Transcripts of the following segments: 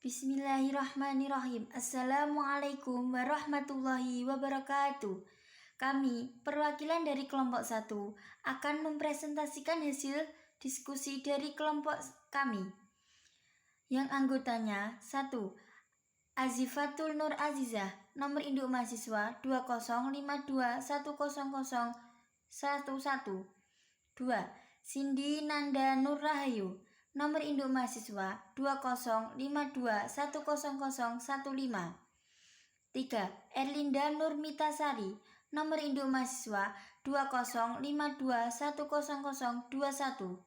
Bismillahirrahmanirrahim. Assalamualaikum warahmatullahi wabarakatuh. Kami, perwakilan dari kelompok 1, akan mempresentasikan hasil diskusi dari kelompok kami. Yang anggotanya 1. Azifatul Nur Azizah, nomor induk mahasiswa 2052100111. 2. Cindy Nanda Nur Rahayu, nomor induk mahasiswa 2052100015. 3. Erlinda Nur Mitasari, nomor induk mahasiswa 2052100021.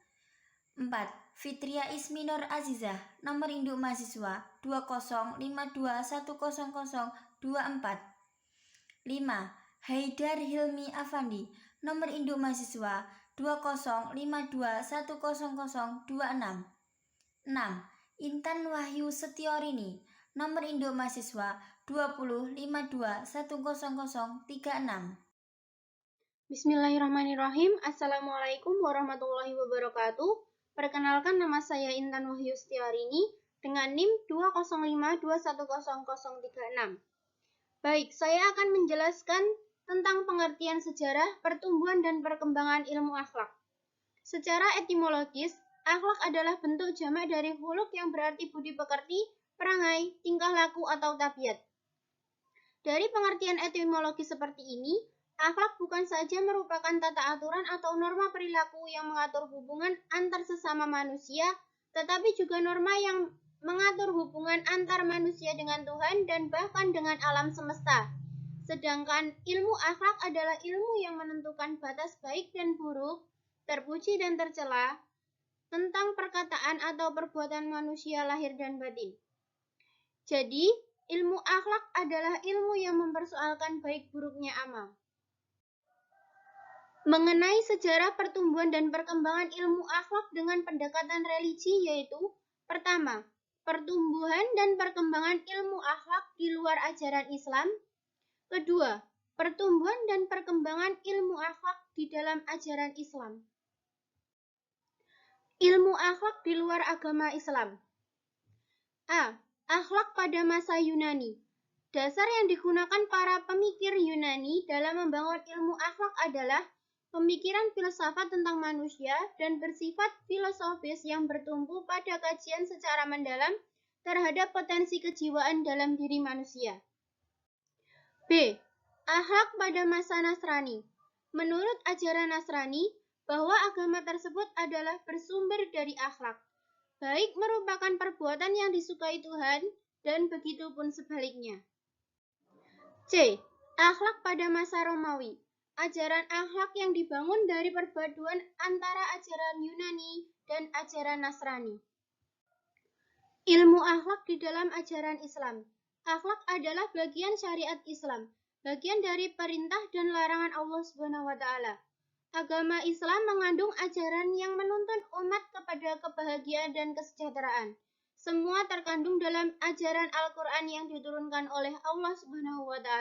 4. Fitria Ismi Nur Azizah, nomor induk mahasiswa 2052100024. 5. Haidar Hilmi Afandi, nomor induk mahasiswa 2052100026. 6. Intan Wahyu Setiorini, nomor induk mahasiswa 2052100036. Bismillahirrahmanirrahim. Assalamualaikum warahmatullahi wabarakatuh. Perkenalkan, nama saya Intan Wahyu Setiorini dengan NIM 205210036. Baik, saya akan menjelaskan tentang pengertian sejarah, pertumbuhan, dan perkembangan ilmu akhlak. Secara etimologis, akhlak adalah bentuk jamak dari khuluq yang berarti budi pekerti, perangai, tingkah laku, atau tabiat. Dari pengertian etimologis seperti ini, akhlak bukan saja merupakan tata aturan atau norma perilaku yang mengatur hubungan antar sesama manusia, tetapi juga norma yang mengatur hubungan antar manusia dengan Tuhan dan bahkan dengan alam semesta. Sedangkan ilmu akhlak adalah ilmu yang menentukan batas baik dan buruk, terpuji dan tercela, tentang perkataan atau perbuatan manusia lahir dan batin. Jadi, ilmu akhlak adalah ilmu yang mempersoalkan baik buruknya amal. Mengenai sejarah pertumbuhan dan perkembangan ilmu akhlak dengan pendekatan religi yaitu: pertama, pertumbuhan dan perkembangan ilmu akhlak di luar ajaran Islam. Kedua, pertumbuhan dan perkembangan ilmu akhlak di dalam ajaran Islam. Ilmu akhlak di luar agama Islam. A. Akhlak pada masa Yunani. Dasar yang digunakan para pemikir Yunani dalam membangun ilmu akhlak adalah pemikiran filsafat tentang manusia dan bersifat filosofis yang bertumpu pada kajian secara mendalam terhadap potensi kejiwaan dalam diri manusia. B. Akhlak pada masa Nasrani. Menurut ajaran Nasrani, bahwa agama tersebut adalah bersumber dari akhlak, baik merupakan perbuatan yang disukai Tuhan dan begitu pun sebaliknya. C. Akhlak pada masa Romawi. Ajaran akhlak yang dibangun dari perpaduan antara ajaran Yunani dan ajaran Nasrani. Ilmu akhlak di dalam ajaran Islam. Akhlak adalah bagian syariat Islam, bagian dari perintah dan larangan Allah SWT. Agama Islam mengandung ajaran yang menuntun umat kepada kebahagiaan dan kesejahteraan. Semua terkandung dalam ajaran Al-Quran yang diturunkan oleh Allah SWT.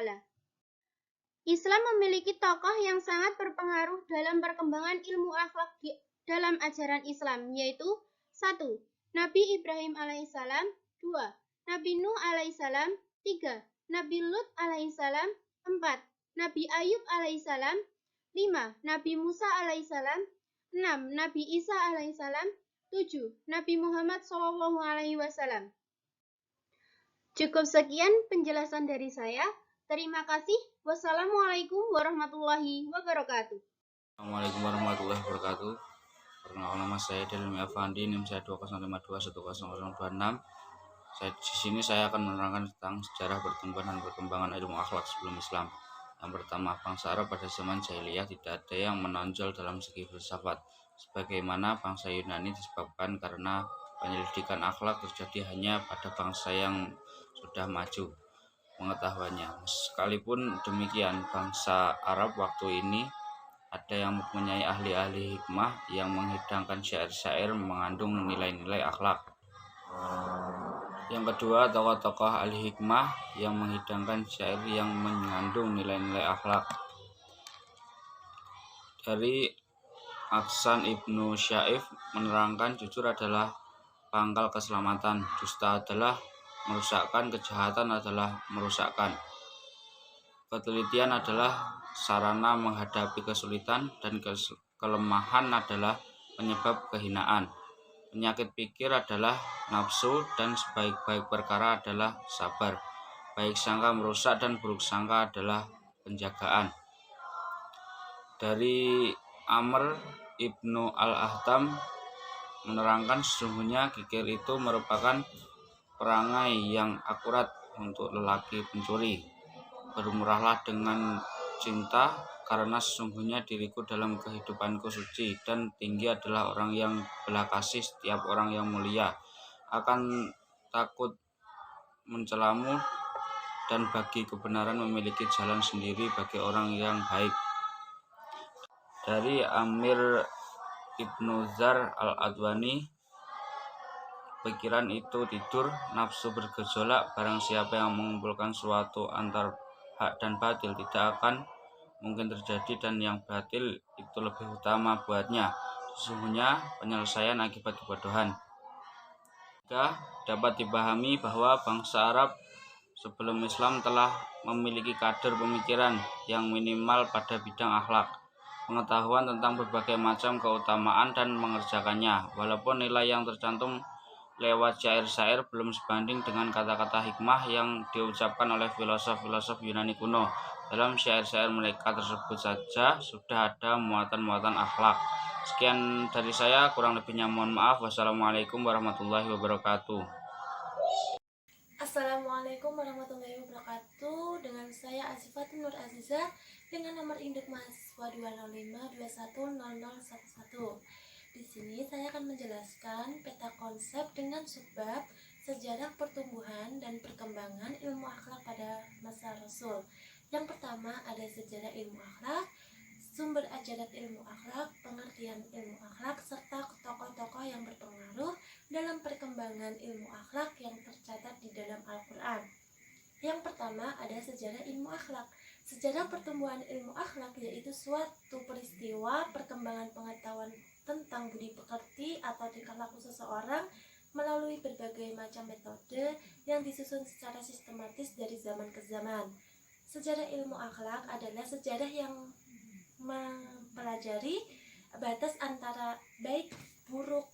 Islam memiliki tokoh yang sangat berpengaruh dalam perkembangan ilmu akhlak dalam ajaran Islam, yaitu 1. Nabi Ibrahim alaihissalam, 2. Nabi Nuh alaihissalam, 3. Nabi Lut alaihissalam, 4. Nabi Ayub alaihissalam, 5. Nabi Musa alaihissalam, 6. Nabi Isa alaihissalam, 7. Nabi Muhammad SAW. Cukup sekian penjelasan dari saya. Terima kasih. Wassalamualaikum warahmatullahi wabarakatuh. Assalamualaikum warahmatullahi wabarakatuh. Perkenalkan, nama saya Delmi Afandi, NIM saya 2052100026. Di sini saya akan menerangkan tentang sejarah pertumbuhan dan perkembangan ilmu akhlak sebelum Islam. Yang pertama, bangsa Arab pada zaman jahiliyah tidak ada yang menonjol dalam segi filsafat, sebagaimana bangsa Yunani, disebabkan karena penyelidikan akhlak terjadi hanya pada bangsa yang sudah maju pengetahuannya. Sekalipun demikian, bangsa Arab waktu ini ada yang mempunyai ahli-ahli hikmah yang menghidangkan syair-syair mengandung nilai-nilai akhlak. Yang kedua, tokoh-tokoh ahli hikmah yang menghidangkan syair yang mengandung nilai-nilai akhlak. Dari Aksan Ibnu Syaif menerangkan, jujur adalah pangkal keselamatan, dusta adalah merusakkan, kejahatan adalah merusakkan. Ketelitian adalah sarana menghadapi kesulitan, dan kelemahan adalah penyebab kehinaan. Penyakit pikir adalah nafsu, dan sebaik-baik perkara adalah sabar. Baik sangka merusak dan buruk sangka adalah penjagaan. Dari Amr ibnu al-Ahtam menerangkan, sesungguhnya kikir itu merupakan perangai yang akurat untuk lelaki pencuri. Bermurahlah dengan cinta, karena sesungguhnya diriku dalam kehidupanku suci, dan tinggi adalah orang yang belah kasih setiap orang yang mulia. Akan takut mencelamu, dan bagi kebenaran memiliki jalan sendiri bagi orang yang baik. Dari Amir Ibnu Zar al-Adwani, pikiran itu tidur, nafsu bergejolak. Barang siapa yang mengumpulkan suatu antar hak dan batil, tidak akan mungkin terjadi, dan yang batil itu lebih utama buatnya. Sesungguhnya penyelesaian akibat kebodohan. Dapat dipahami bahwa bangsa Arab sebelum Islam telah memiliki kadar pemikiran yang minimal pada bidang akhlak, pengetahuan tentang berbagai macam keutamaan dan mengerjakannya. Walaupun nilai yang tercantum lewat syair-syair belum sebanding dengan kata-kata hikmah yang diucapkan oleh filosof-filosof Yunani kuno. Dalam syair-syair mereka tersebut saja sudah ada muatan-muatan akhlak. Sekian dari saya, kurang lebihnya mohon maaf. Wassalamualaikum warahmatullahi wabarakatuh. Assalamualaikum warahmatullahi wabarakatuh. Dengan saya Azifatul Nur Aziza dengan nomor induk mahasiswa 205210011. Di sini saya akan menjelaskan peta konsep dengan subbab sejarah pertumbuhan dan perkembangan ilmu akhlak pada masa Rasul. Yang pertama ada sejarah ilmu akhlak, sumber ajaran ilmu akhlak, pengertian ilmu akhlak, serta tokoh-tokoh yang berpengaruh dalam perkembangan ilmu akhlak yang tercatat di dalam Al-Quran. Yang pertama ada sejarah ilmu akhlak. Sejarah pertumbuhan ilmu akhlak yaitu suatu peristiwa perkembangan pengetahuan tentang budi pekerti atau tingkah laku seseorang melalui berbagai macam metode yang disusun secara sistematis dari zaman ke zaman. Sejarah ilmu akhlak adalah sejarah yang mempelajari batas antara baik buruk,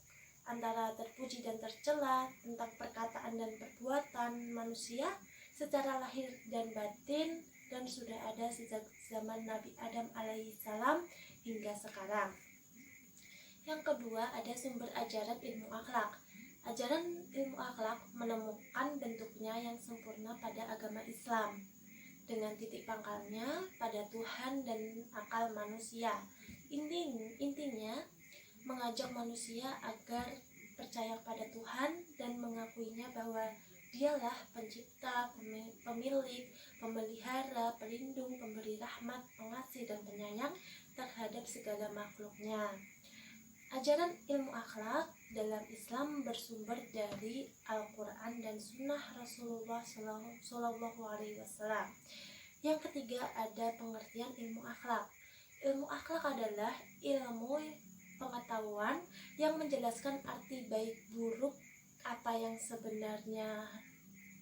antara terpuji dan tercela, tentang perkataan dan perbuatan manusia secara lahir dan batin, dan sudah ada sejak zaman Nabi Adam alaihissalam hingga sekarang. Yang kedua ada sumber ajaran ilmu akhlak. Ajaran ilmu akhlak menemukan bentuknya yang sempurna pada agama Islam, dengan titik pangkalnya pada Tuhan dan akal manusia. Intinya mengajak manusia agar percaya pada Tuhan dan mengakuinya bahwa Dialah pencipta, pemilik, pemelihara, pelindung, pemberi rahmat, pengasih dan penyayang terhadap segala makhluknya. Ajaran ilmu akhlak dalam Islam bersumber dari Al-Quran dan Sunnah Rasulullah SAW. Yang ketiga ada pengertian ilmu akhlak. Ilmu akhlak adalah ilmu pengetahuan yang menjelaskan arti baik buruk, apa yang sebenarnya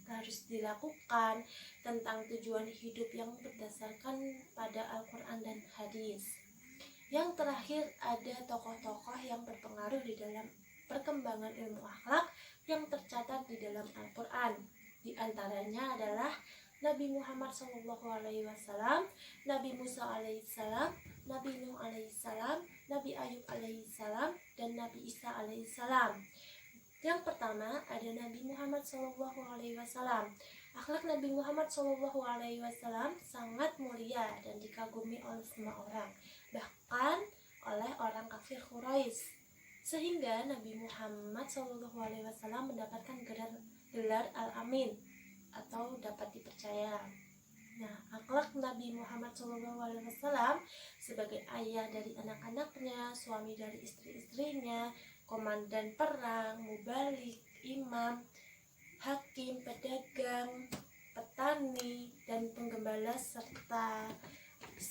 harus dilakukan, tentang tujuan hidup yang berdasarkan pada Al-Quran dan hadis. Yang terakhir ada tokoh-tokoh yang berpengaruh di dalam perkembangan ilmu akhlak yang tercatat di dalam Al-Quran. Di antaranya adalah Nabi Muhammad SAW, Nabi Musa alaihissalam, Nabi Nuh alaihissalam, Nabi Ayub alaihissalam, dan Nabi Isa alaihissalam. Yang pertama ada Nabi Muhammad SAW. Akhlak Nabi Muhammad SAW sangat mulia dan dikagumi oleh semua orang, bahkan oleh orang kafir Quraisy, sehingga Nabi Muhammad SAW mendapatkan gelar Al-Amin atau dapat dipercaya. Nah, akhlak Nabi Muhammad SAW sebagai ayah dari anak-anaknya, suami dari istri-istrinya, komandan perang, mubalik, imam, hakim, pedagang, petani, dan penggembala, serta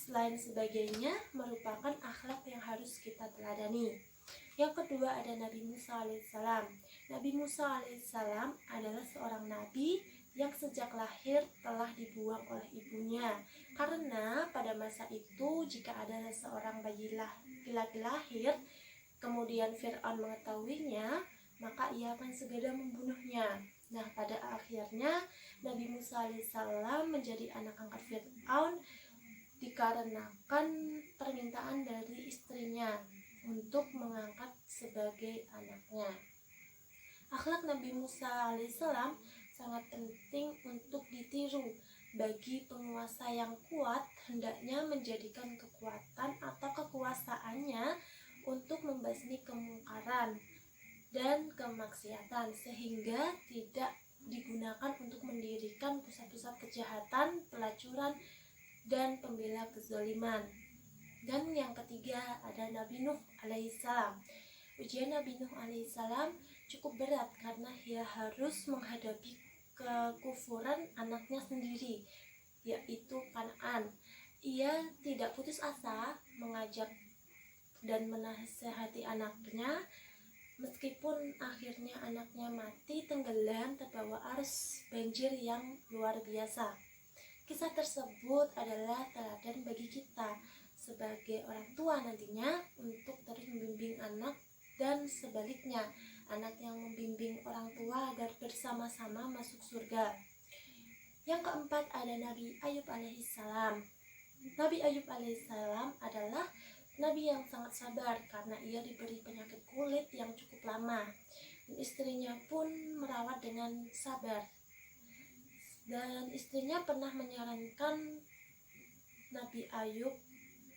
lain sebagainya merupakan akhlak yang harus kita teladani. Yang kedua ada Nabi Musa alaihissalam. Nabi Musa alaihissalam adalah seorang nabi yang sejak lahir telah dibuang oleh ibunya. Karena pada masa itu jika ada seorang bayi laki-laki lahir, kemudian Fir'aun mengetahuinya, maka ia akan segera membunuhnya. Nah, pada akhirnya Nabi Musa alaihissalam menjadi anak angkat Fir'aun dikarenakan permintaan dari istrinya untuk mengangkat sebagai anaknya. Akhlak Nabi Musa alaihissalam sangat penting untuk ditiru. Bagi penguasa yang kuat, hendaknya menjadikan kekuatan atau kekuasaannya untuk membasmi kemungkaran dan kemaksiatan, sehingga tidak digunakan untuk mendirikan pusat-pusat kejahatan, pelacuran, dan pembela kezaliman. Dan yang ketiga ada Nabi Nuh alaihissalam. Ujian Nabi Nuh alaihissalam cukup berat karena ia harus menghadapi kekufuran anaknya sendiri, yaitu Kan'an. Ia tidak putus asa mengajak dan menasihati anaknya, meskipun akhirnya anaknya mati tenggelam terbawa arus banjir yang luar biasa. Kisah tersebut adalah teladan bagi kita sebagai orang tua nantinya untuk terus membimbing anak, dan sebaliknya anak yang membimbing orang tua agar bersama-sama masuk surga. Yang keempat ada Nabi Ayub alaihissalam. Nabi Ayub alaihissalam adalah nabi yang sangat sabar karena ia diberi penyakit kulit yang cukup lama, dan istrinya pun merawat dengan sabar. Dan istrinya pernah menyarankan Nabi Ayub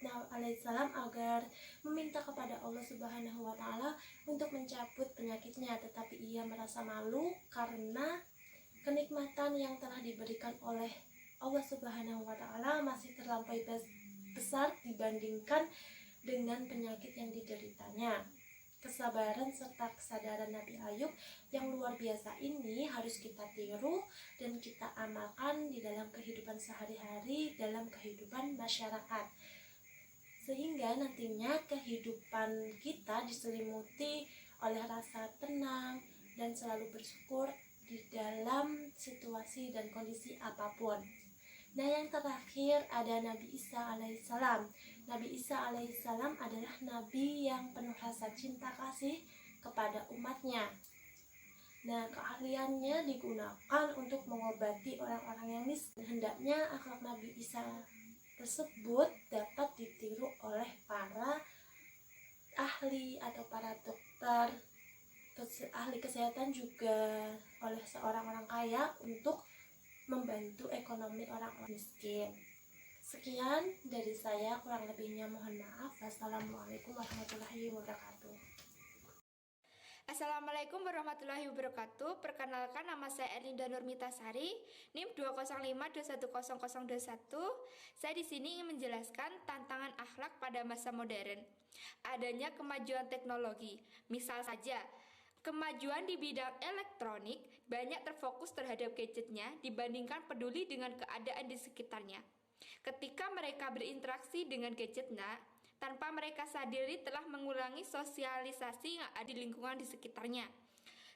alaihissalam agar meminta kepada Allah Subhanahu wa Ta'ala untuk mencabut penyakitnya, tetapi ia merasa malu karena kenikmatan yang telah diberikan oleh Allah Subhanahu wa Ta'ala masih terlampaui besar dibandingkan dengan penyakit yang dideritanya. Kesabaran serta kesadaran Nabi Ayub yang luar biasa ini harus kita tiru dan kita amalkan di dalam kehidupan sehari-hari, dalam kehidupan masyarakat, sehingga nantinya kehidupan kita diselimuti oleh rasa tenang dan selalu bersyukur di dalam situasi dan kondisi apapun. Nah, yang terakhir ada Nabi Isa alaihissalam. Nabi Isa alaihissalam adalah nabi yang penuh rasa cinta kasih kepada umatnya. Nah, keahliannya digunakan untuk mengobati orang-orang yang miskin. Hendaknya akhlak Nabi Isa tersebut dapat ditiru oleh para ahli atau para dokter, ahli kesehatan, juga oleh seorang orang kaya untuk membantu ekonomi orang-orang miskin. Sekian dari saya, kurang lebihnya mohon maaf. Wassalamualaikum warahmatullahi wabarakatuh. Assalamualaikum warahmatullahi wabarakatuh. Perkenalkan, nama saya Erlinda Nurmitasari, NIM 205210021. Saya di sini ingin menjelaskan tantangan akhlak pada masa modern. Adanya kemajuan teknologi. Misal saja, kemajuan di bidang elektronik banyak terfokus terhadap gadgetnya dibandingkan peduli dengan keadaan di sekitarnya. Ketika mereka berinteraksi dengan gadgetnya, tanpa mereka sadari telah mengurangi sosialisasi yang ada di lingkungan di sekitarnya.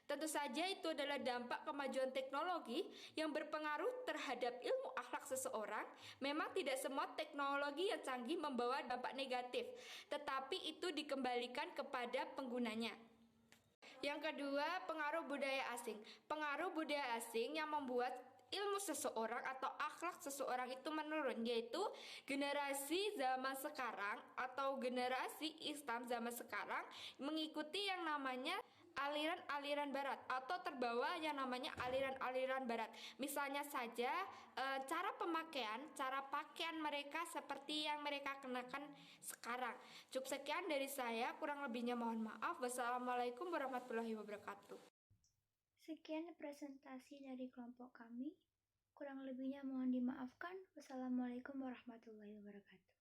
Tentu saja itu adalah dampak kemajuan teknologi yang berpengaruh terhadap ilmu akhlak seseorang. Memang tidak semua teknologi yang canggih membawa dampak negatif, tetapi itu dikembalikan kepada penggunanya. Yang kedua, pengaruh budaya asing. Pengaruh budaya asing yang membuat ilmu seseorang atau akhlak seseorang itu menurun, yaitu generasi zaman sekarang atau generasi Islam zaman sekarang mengikuti yang namanya aliran-aliran barat atau terbawa yang namanya aliran-aliran barat. Misalnya saja cara pakaian mereka seperti yang mereka kenakan sekarang. Cukup sekian dari saya, kurang lebihnya mohon maaf. Wassalamualaikum warahmatullahi wabarakatuh. Sekian presentasi dari kelompok kami. Kurang lebihnya mohon dimaafkan. Wassalamualaikum warahmatullahi wabarakatuh.